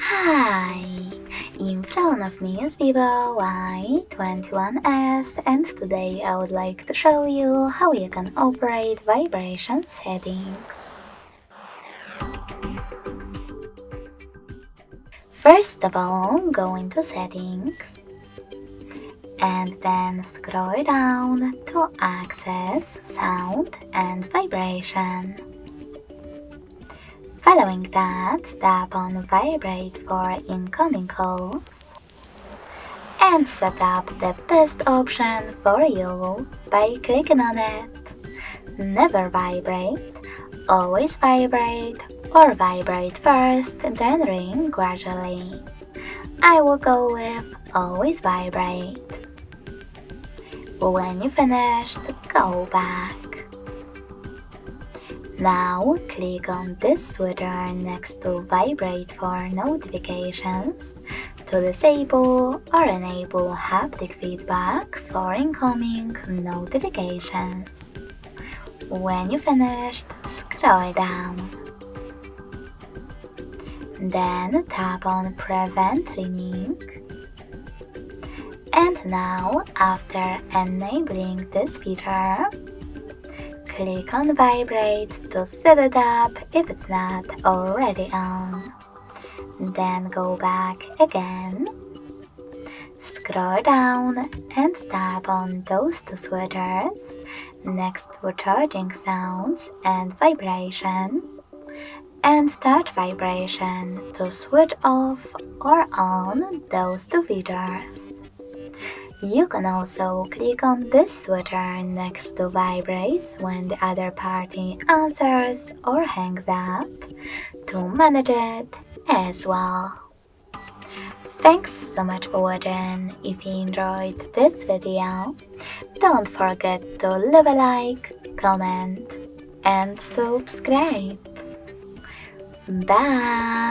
Hi! In front of me is VIVO Y21s, and today I would like to show you how you can operate vibration settings. First of all, go into settings and then scroll down to access sound and vibration. Following that, tap on Vibrate for incoming calls and set up the best option for you by clicking on it. Never vibrate, always vibrate, or vibrate first then ring gradually. I will go with always vibrate. When you finished, go back. Now click on this switcher next to Vibrate for notifications to disable or enable haptic feedback for incoming notifications. When you finished, scroll down. Then tap on Prevent Ringing. And now, after enabling this feature, click on Vibrate to set it up if it's not already on. Then go back again, scroll down and tap on those two switchers next to charging sounds and vibration, and start vibration to switch off or on those two features. You can also click on this switcher next to vibrates when the other party answers or hangs up to manage it as well. Thanks so much for watching. If you enjoyed this video, don't forget to leave a like, comment and subscribe. Bye!